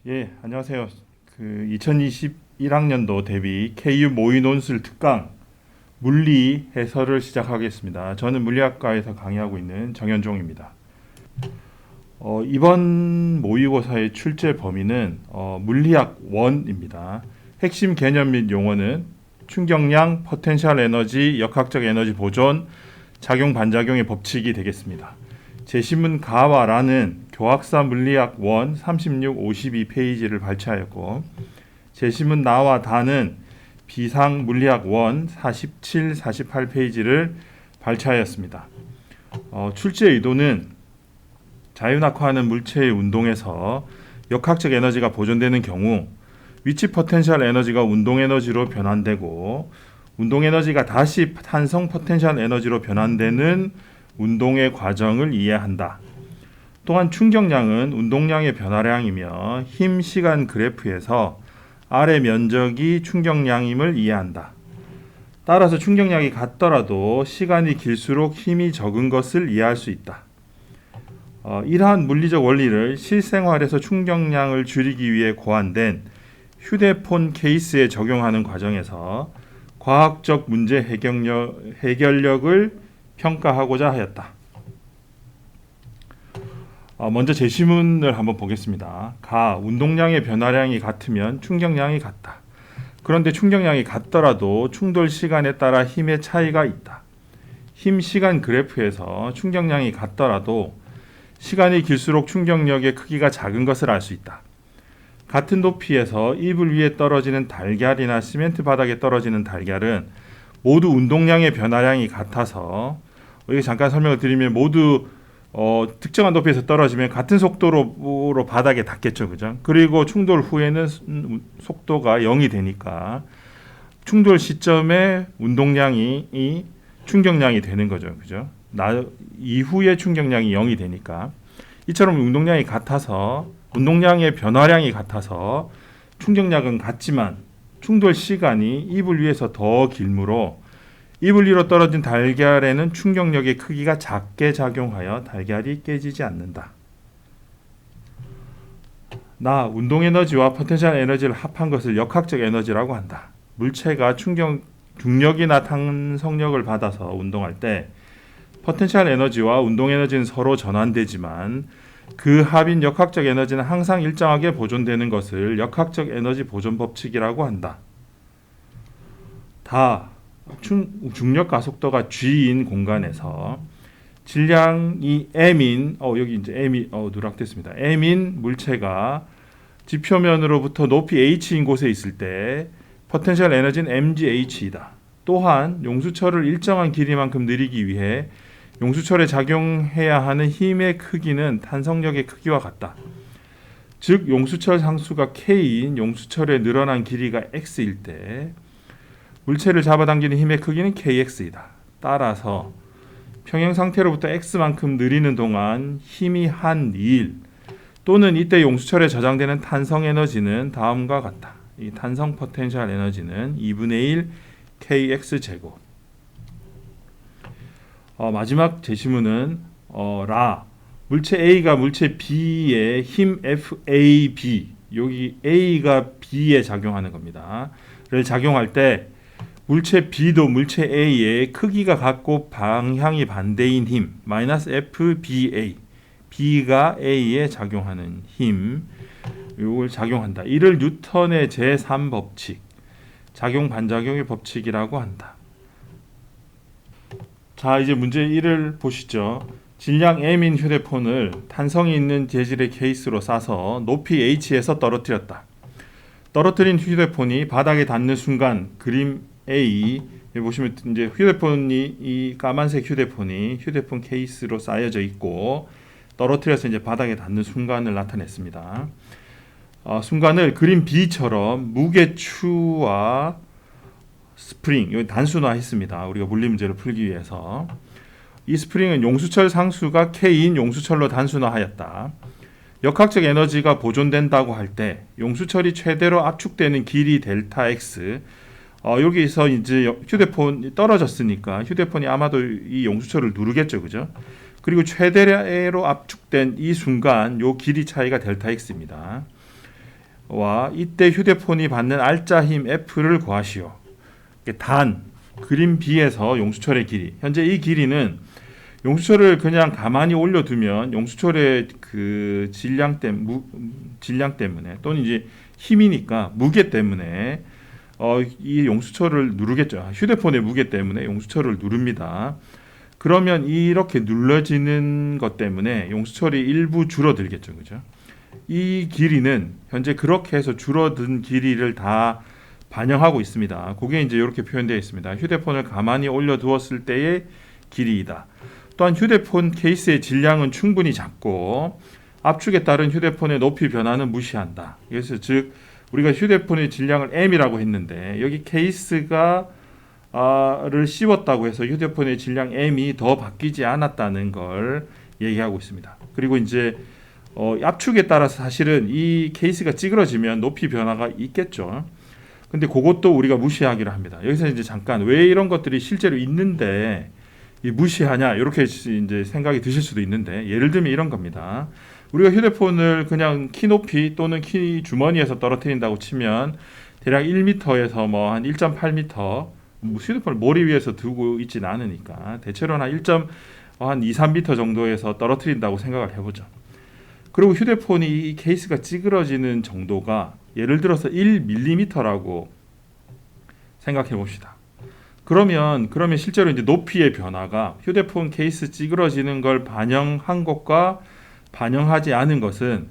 예, 안녕하세요. 2021학년도 대비 KU 모의 논술 특강 물리 해설을 시작하겠습니다. 저는 물리학과에서 강의하고 있는 정현종입니다. 이번 모의고사의 출제 범위는 물리학 1입니다. 핵심 개념 및 용어는 충격량, 포텐셜 에너지, 역학적 에너지 보존, 작용 반작용의 법칙이 되겠습니다. 제시문 가와라는 교학사 물리학 1 36, 52페이지를 발췌하였고, 제시문 나와 다는 비상 물리학 1 47, 48페이지를 발췌하였습니다. 출제 의도는 자유낙하하는 물체의 운동에서 역학적 에너지가 보존되는 경우 위치 포텐셜 에너지가 운동 에너지로 변환되고, 운동 에너지가 다시 탄성 포텐셜 에너지로 변환되는 운동의 과정을 이해한다. 또한 충격량은 운동량의 변화량이며 힘 시간 그래프에서 아래 면적이 충격량임을 이해한다. 따라서 충격량이 같더라도 시간이 길수록 힘이 적은 것을 이해할 수 있다. 이러한 물리적 원리를 실생활에서 충격량을 줄이기 위해 고안된 휴대폰 케이스에 적용하는 과정에서 과학적 문제 해결력을 평가하고자 하였다. 먼저 제시문을 한번 보겠습니다. 운동량의 변화량이 같으면 충격량이 같다. 그런데 충격량이 같더라도 충돌 시간에 따라 힘의 차이가 있다. 힘 시간 그래프에서 충격량이 같더라도 시간이 길수록 충격력의 크기가 작은 것을 알 수 있다. 같은 높이에서 이불 위에 떨어지는 달걀이나 시멘트 바닥에 떨어지는 달걀은 모두 운동량의 변화량이 같아서, 여기 잠깐 설명을 드리면 모두 특정한 높이에서 떨어지면 같은 속도로 바닥에 닿겠죠, 그죠? 그리고 충돌 후에는 속도가 0이 되니까 충돌 시점에 운동량이 충격량이 되는 거죠, 그죠? 이후에 충격량이 0이 되니까, 이처럼 운동량이 같아서, 운동량의 변화량이 같아서 충격량은 같지만 충돌 시간이 이불 위에서 더 길므로 이불 위로 떨어진 달걀에는 충격력의 크기가 작게 작용하여 달걀이 깨지지 않는다. 운동 에너지와 포텐셜 에너지를 합한 것을 역학적 에너지라고 한다. 물체가 중력이나 탄성력을 받아서 운동할 때 포텐셜 에너지와 운동 에너지는 서로 전환되지만 그 합인 역학적 에너지는 항상 일정하게 보존되는 것을 역학적 에너지 보존 법칙이라고 한다. 중력 가속도가 g인 공간에서 질량이 m인 여기 이제 m이 누락됐습니다. m인 물체가 지표면으로부터 높이 h인 곳에 있을 때 포텐셜 에너지는 mgh이다. 또한 용수철을 일정한 길이만큼 느리기 위해 용수철에 작용해야 하는 힘의 크기는 탄성력의 크기와 같다. 즉 용수철 상수가 k인 용수철의 늘어난 길이가 x일 때 물체를 잡아당기는 힘의 크기는 kx이다. 따라서 평행 상태로부터 x만큼 느리는 동안 힘이 한 1 또는 이때 용수철에 저장되는 탄성 에너지는 다음과 같다. 이 탄성 포텐셜 에너지는 2분의 1 kx 제곱. 마지막 제시문은 물체 A가 물체 B의 힘 FAB, 여기 A가 B에 작용하는 겁니다. 를 작용할 때 물체 B도 물체 A의 크기가 같고 방향이 반대인 힘 -FBA, B가 A에 작용하는 힘, 이걸 작용한다. 이를 뉴턴의 제3법칙, 작용 반작용의 법칙이라고 한다. 자, 이제 문제 1을 보시죠. 질량 m인 휴대폰을 탄성이 있는 재질의 케이스로 싸서 높이 h에서 떨어뜨렸다. 떨어뜨린 휴대폰이 바닥에 닿는 순간 그림 A, 여기 보시면 이제 휴대폰이, 이 까만색 휴대폰이 휴대폰 케이스로 쌓여져 있고 떨어뜨려서 이제 바닥에 닿는 순간을 나타냈습니다. 순간을 그림 B처럼 무게추와 스프링, 여기 단순화했습니다. 우리가 물리 문제를 풀기 위해서. 이 스프링은 용수철 상수가 K인 용수철로 단순화하였다. 역학적 에너지가 보존된다고 할 때 용수철이 최대로 압축되는 길이 델타 X, 여기서 이제 휴대폰이 떨어졌으니까 휴대폰이 아마도 이 용수철을 누르겠죠, 그죠? 그리고 최대로 압축된 이 순간 요 길이 차이가 델타 X입니다. 이때 휴대폰이 받는 알짜 힘 F를 구하시오. 단 그림 B에서 용수철의 길이. 현재 이 길이는 용수철을 그냥 가만히 올려두면 용수철의 그 질량 때문에 또는 이제 힘이니까 무게 때문에 이 용수철을 누르겠죠. 휴대폰의 무게 때문에 용수철을 누릅니다. 그러면 이렇게 눌러지는 것 때문에 용수철이 일부 줄어들겠죠, 그죠? 이 길이는 현재 그렇게 해서 줄어든 길이를 다 반영하고 있습니다. 그게 이제 이렇게 표현되어 있습니다. 휴대폰을 가만히 올려두었을 때의 길이이다. 또한 휴대폰 케이스의 질량은 충분히 작고 압축에 따른 휴대폰의 높이 변화는 무시한다. 그래서 즉 우리가 휴대폰의 질량을 M이라고 했는데 여기 케이스가 를 씌웠다고 해서 휴대폰의 질량 M이 더 바뀌지 않았다는 걸 얘기하고 있습니다. 그리고 이제 압축에 따라서 사실은 이 케이스가 찌그러지면 높이 변화가 있겠죠. 근데 그것도 우리가 무시하기로 합니다. 여기서 이제 잠깐 왜 이런 것들이 실제로 있는데 무시하냐 이렇게 이제 생각이 드실 수도 있는데 예를 들면 이런 겁니다. 우리가 휴대폰을 그냥 키 높이 또는 키 주머니에서 떨어뜨린다고 치면 대략 1m에서 뭐 한 1.8m 휴대폰을 머리 위에서 두고 있진 않으니까 대체로는 한 2, 3m 정도에서 떨어뜨린다고 생각을 해보죠. 그리고 휴대폰이 이 케이스가 찌그러지는 정도가 예를 들어서 1mm라고 생각해 봅시다. 그러면 실제로 이제 높이의 변화가 휴대폰 케이스 찌그러지는 걸 반영한 것과 반영하지 않은 것은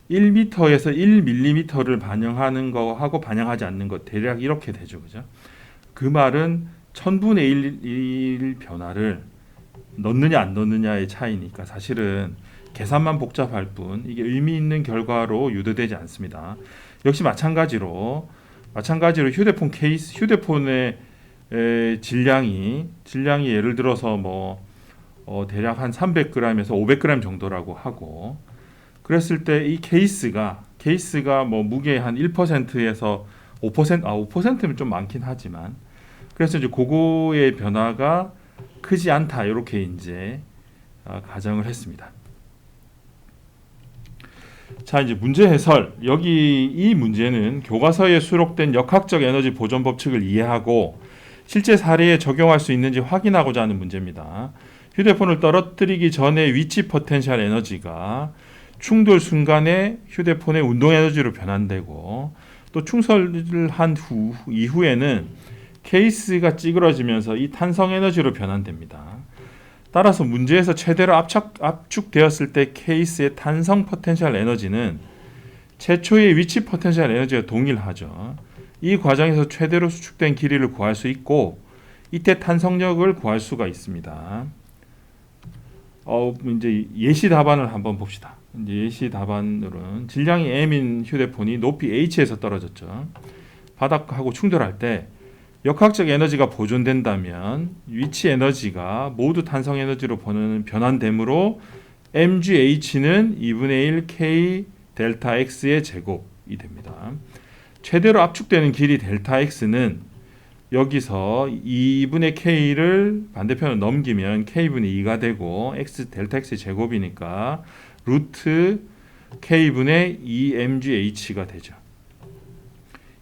1m에서 1mm를 반영하는 거하고 반영하지 않는 것 대략 이렇게 되죠, 그죠? 그 말은 1000분의 1 변화를 넣느냐 안 넣느냐의 차이니까 사실은 계산만 복잡할 뿐 이게 의미 있는 결과로 유도되지 않습니다. 역시 마찬가지로 휴대폰의 질량이 예를 들어서 대략 한 300g에서 500g 정도라고 하고 그랬을 때 이 케이스가 무게 한 1%에서 5%면 좀 많긴 하지만 그래서 이제 그거의 변화가 크지 않다 이렇게 이제 가정을 했습니다. 자, 이제 문제 해설. 여기 이 문제는 교과서에 수록된 역학적 에너지 보존 법칙을 이해하고 실제 사례에 적용할 수 있는지 확인하고자 하는 문제입니다. 휴대폰을 떨어뜨리기 전에 위치 포텐셜 에너지가 충돌 순간에 휴대폰의 운동 에너지로 변환되고 또 충돌을 한 이후에는 케이스가 찌그러지면서 이 탄성 에너지로 변환됩니다. 따라서 문제에서 최대로 압축되었을 때 케이스의 탄성 포텐셜 에너지는 최초의 위치 포텐셜 에너지와 동일하죠. 이 과정에서 최대로 수축된 길이를 구할 수 있고 이때 탄성력을 구할 수가 있습니다. 이제 예시 답안을 한번 봅시다. 이제 예시 답안으로는 질량이 M인 휴대폰이 높이 H에서 떨어졌죠. 바닥하고 충돌할 때 역학적 에너지가 보존된다면 위치 에너지가 모두 탄성 에너지로 변환되므로 mgh는 2분의 1 k 델타 x의 제곱이 됩니다. 최대로 압축되는 길이 델타 x는 여기서 2분의 k를 반대편으로 넘기면 k분의 2가 되고 델타 x의 제곱이니까 루트 k분의 2mgh가 되죠.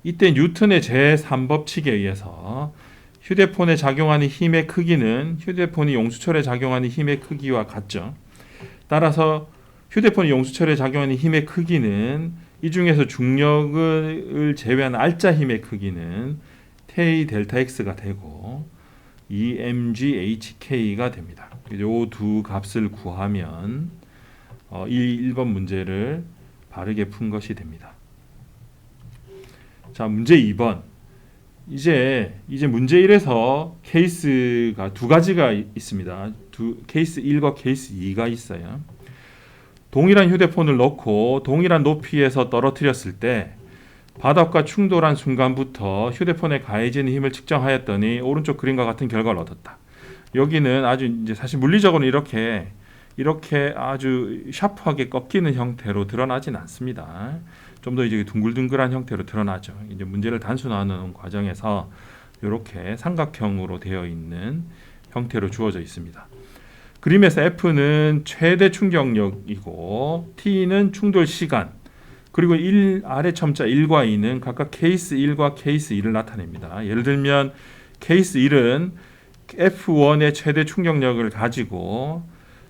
이때 뉴턴의 제3법칙에 의해서 휴대폰에 작용하는 힘의 크기는 휴대폰이 용수철에 작용하는 힘의 크기와 같죠. 따라서 휴대폰이 용수철에 작용하는 힘의 크기는 이 중에서 중력을 제외한 알짜 힘의 크기는 K 델타 X가 되고 2mghk가 됩니다. 이 두 값을 구하면 이 1번 문제를 바르게 푼 것이 됩니다. 자, 문제 2번. 이제 문제 1에서 케이스가 두 가지가 있습니다. 케이스 1과 케이스 2가 있어요. 동일한 휴대폰을 넣고 동일한 높이에서 떨어뜨렸을 때 바닥과 충돌한 순간부터 휴대폰에 가해지는 힘을 측정하였더니 오른쪽 그림과 같은 결과를 얻었다. 여기는 아주 이제 사실 물리적으로 이렇게 아주 샤프하게 꺾이는 형태로 드러나진 않습니다. 좀 더 이제 둥글둥글한 형태로 드러나죠. 이제 문제를 단순화하는 과정에서 이렇게 삼각형으로 되어 있는 형태로 주어져 있습니다. 그림에서 F는 최대 충격력이고 T는 충돌 시간, 그리고 아래 첨자 1과 2는 각각 케이스 1과 케이스 2를 나타냅니다. 예를 들면 케이스 1은 F1의 최대 충격력을 가지고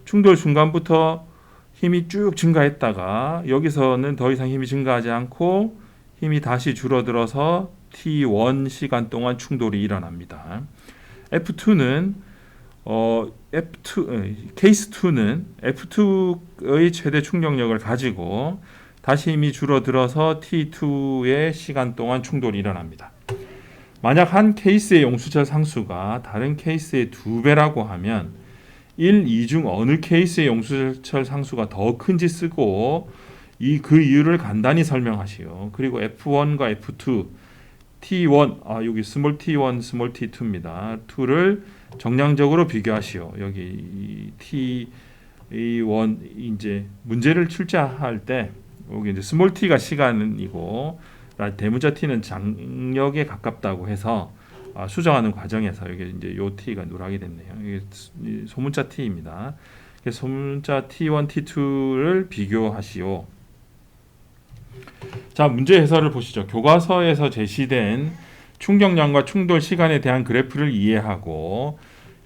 충돌 순간부터 힘이 쭉 증가했다가 여기서는 더 이상 힘이 증가하지 않고 힘이 다시 줄어들어서 T1 시간 동안 충돌이 일어납니다. F2는 케이스 2는 F2의 최대 충격력을 가지고 다시 힘이 줄어들어서 T2의 시간 동안 충돌이 일어납니다. 만약 한 케이스의 용수철 상수가 다른 케이스의 2배라고 하면 1, 2 중 어느 케이스의 용수철 상수가 더 큰지 쓰고 그 이유를 간단히 설명하시오. 그리고 F1과 F2, T1, 여기 스몰 T1, 스몰 T2입니다. 2를 정량적으로 비교하시오. 여기 T1 이제 문제를 출제할 때 여기 이제 스몰 t가 시간이고 대문자 t는 장력에 가깝다고 해서 수정하는 과정에서 여기 이제 요 t가 누락이 됐네요. 이게 소문자 t입니다. 소문자 t1, t2를 비교하시오. 자, 문제 해설을 보시죠. 교과서에서 제시된 충격량과 충돌 시간에 대한 그래프를 이해하고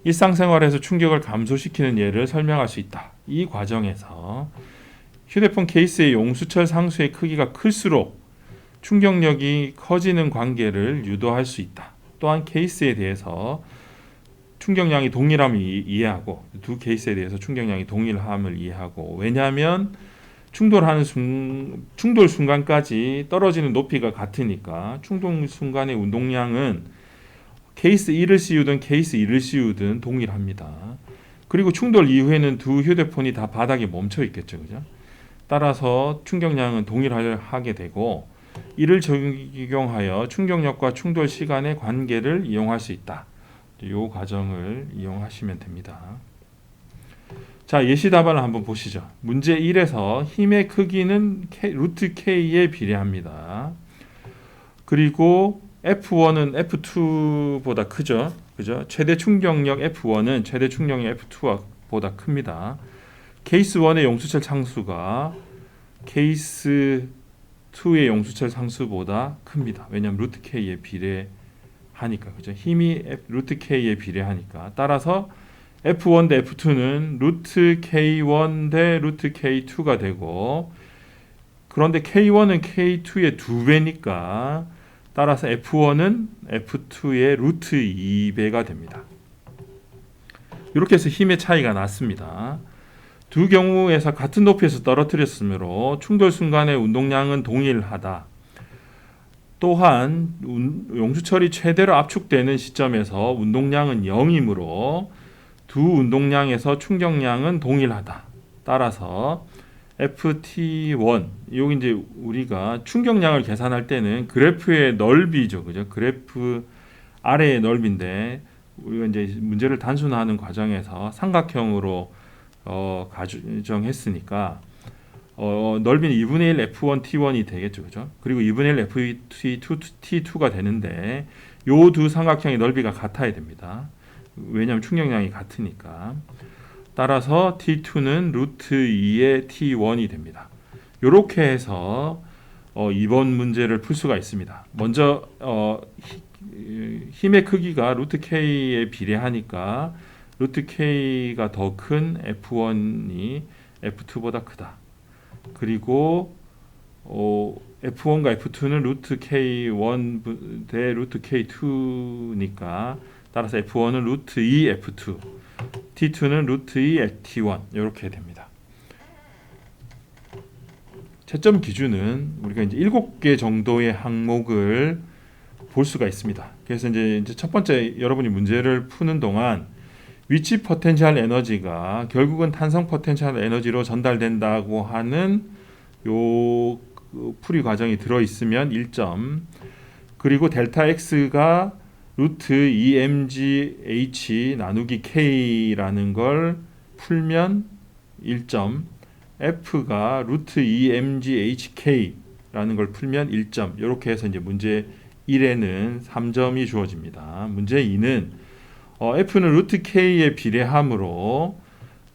일상생활에서 충격을 감소시키는 예를 설명할 수 있다. 이 과정에서 휴대폰 케이스의 용수철 상수의 크기가 클수록 충격력이 커지는 관계를 유도할 수 있다. 또한 케이스에 대해서 충격량이 동일함을 이해하고 두 케이스에 대해서 충격량이 동일함을 이해하고 왜냐하면 충돌 순간까지 떨어지는 높이가 같으니까 충돌 순간의 운동량은 케이스 1을 씌우든 케이스 2를 씌우든 동일합니다. 그리고 충돌 이후에는 두 휴대폰이 다 바닥에 멈춰 있겠죠. 그죠? 따라서 충격량은 동일하게 되고 이를 적용하여 충격력과 충돌 시간의 관계를 이용할 수 있다. 이 과정을 이용하시면 됩니다. 자, 예시 답안을 한번 보시죠. 문제 1에서 힘의 크기는 루트 K에 비례합니다. 그리고 F1은 F2보다 크죠. 그죠? 최대 충격력 F1은 최대 충격력 F2보다 큽니다. 케이스 1의 용수철 상수가 케이스 2의 용수철 상수보다 큽니다. 왜냐하면 루트 K에 비례하니까. 그죠? 힘이 루트 K에 비례하니까. 따라서 F1 대 F2는 루트 K1 대 루트 K2가 되고 그런데 K1은 K2의 2배니까 따라서 F1은 F2의 루트 2배가 됩니다. 이렇게 해서 힘의 차이가 났습니다. 두 경우에서 같은 높이에서 떨어뜨렸으므로 충돌 순간의 운동량은 동일하다. 또한 용수철이 최대로 압축되는 시점에서 운동량은 0이므로 두 운동량에서 충격량은 동일하다. 따라서 FT1 여기 이제 우리가 충격량을 계산할 때는 그래프의 넓이죠, 그죠? 그래프 아래의 넓이인데 우리가 이제 문제를 단순화하는 과정에서 삼각형으로 가정했으니까 넓이는 2분의 1 F1 T1이 되겠죠, 그죠? 그리고 2분의 1 FT2 T2가 되는데 요 두 삼각형의 넓이가 같아야 됩니다. 왜냐하면 충격량이 같으니까. 따라서 T2는 루트 2의 T1이 됩니다. 이렇게 해서 이번 문제를 풀 수가 있습니다. 먼저 힘의 크기가 루트 K에 비례하니까 루트 K가 더 큰 F1이 F2보다 크다. 그리고 F1과 F2는 루트 K1 대 루트 K2니까 따라서 F1은 루트 2 F2, T2는 루트 2 T1 이렇게 됩니다. 채점 기준은 우리가 이제 7개 정도의 항목을 볼 수가 있습니다. 그래서 이제 첫 번째 여러분이 문제를 푸는 동안 위치 포텐셜 에너지가 결국은 탄성 포텐셜 에너지로 전달된다고 하는 요 풀이 과정이 들어 있으면 1점. 그리고 델타 X가 루트 2mgh 나누기 k라는 걸 풀면 1점. F가 루트 2mghk라는 걸 풀면 1점. 이렇게 해서 이제 문제 1에는 3점이 주어집니다. 문제 2는 F는 루트 K에 비례하므로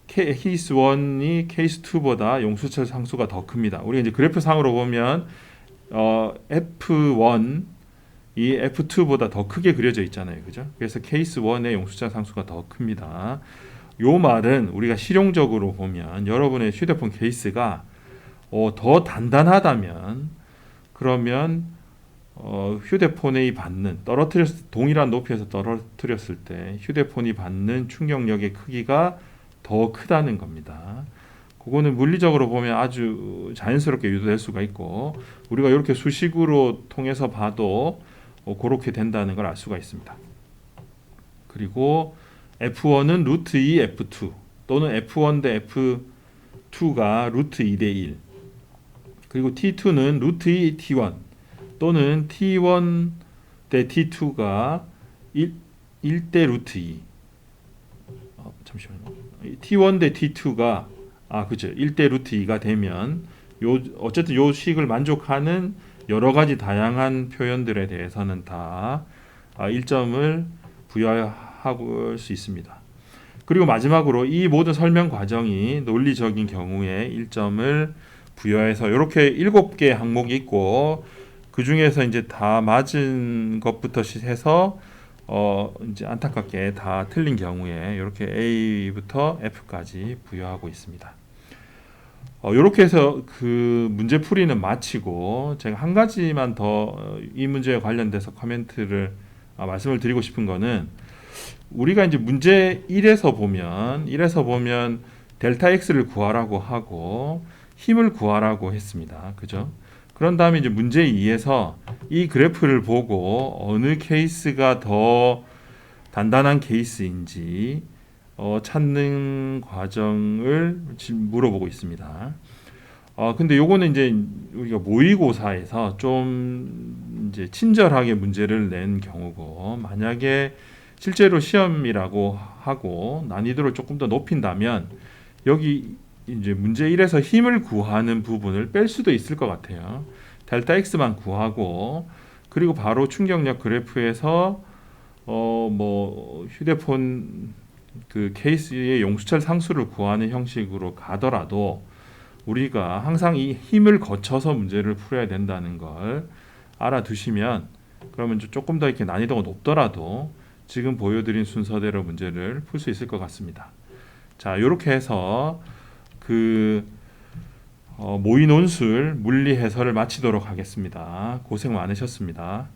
케이스 1이 케이스 2보다 용수철 상수가 더 큽니다. 우리가 이제 그래프 상으로 보면 F1 이 F2보다 더 크게 그려져 있잖아요. 그죠? 그래서 케이스 1의 용수철 상수가 더 큽니다. 요 말은 우리가 실용적으로 보면 여러분의 휴대폰 케이스가 더 단단하다면 그러면 휴대폰이 받는 동일한 높이에서 떨어뜨렸을 때 휴대폰이 받는 충격력의 크기가 더 크다는 겁니다. 그거는 물리적으로 보면 아주 자연스럽게 유도될 수가 있고 우리가 이렇게 수식으로 통해서 봐도 그렇게 된다는 걸 알 수가 있습니다. 그리고 F1은 루트 2 F2 또는 F1 대 F2가 루트 2 대 1 그리고 T2는 루트 2 T1 또는 T1 대 T2가 1대 루트 2 잠시만요. T1 대 T2가 그죠. 1대 루트 2가 되면 어쨌든 요 식을 만족하는 여러 가지 다양한 표현들에 대해서는 다 1점을 부여할 수 있습니다. 그리고 마지막으로 이 모든 설명 과정이 논리적인 경우에 1점을 부여해서 이렇게 7개 항목이 있고 그 중에서 이제 다 맞은 것부터 해서 이제 안타깝게 다 틀린 경우에 이렇게 A부터 F까지 부여하고 있습니다. 이렇게 해서 그 문제 풀이는 마치고 제가 한 가지만 더 이 문제에 관련돼서 코멘트를 말씀을 드리고 싶은 거는 우리가 이제 문제 1에서 보면 델타 X를 구하라고 하고 힘을 구하라고 했습니다. 그죠? 그런 다음에 이제 문제 2에서 이 그래프를 보고 어느 케이스가 더 단단한 케이스인지 찾는 과정을 지금 물어보고 있습니다. 근데 요거는 이제 우리가 모의고사에서 좀 이제 친절하게 문제를 낸 경우고 만약에 실제로 시험이라고 하고 난이도를 조금 더 높인다면 여기 이제 문제 1에서 힘을 구하는 부분을 뺄 수도 있을 것 같아요. 델타 X만 구하고 그리고 바로 충격력 그래프에서 뭐 휴대폰 그 케이스의 용수철 상수를 구하는 형식으로 가더라도 우리가 항상 이 힘을 거쳐서 문제를 풀어야 된다는 걸 알아두시면 그러면 조금 더 이렇게 난이도가 높더라도 지금 보여드린 순서대로 문제를 풀 수 있을 것 같습니다. 자, 이렇게 해서 그 모의 논술 물리 해설을 마치도록 하겠습니다. 고생 많으셨습니다.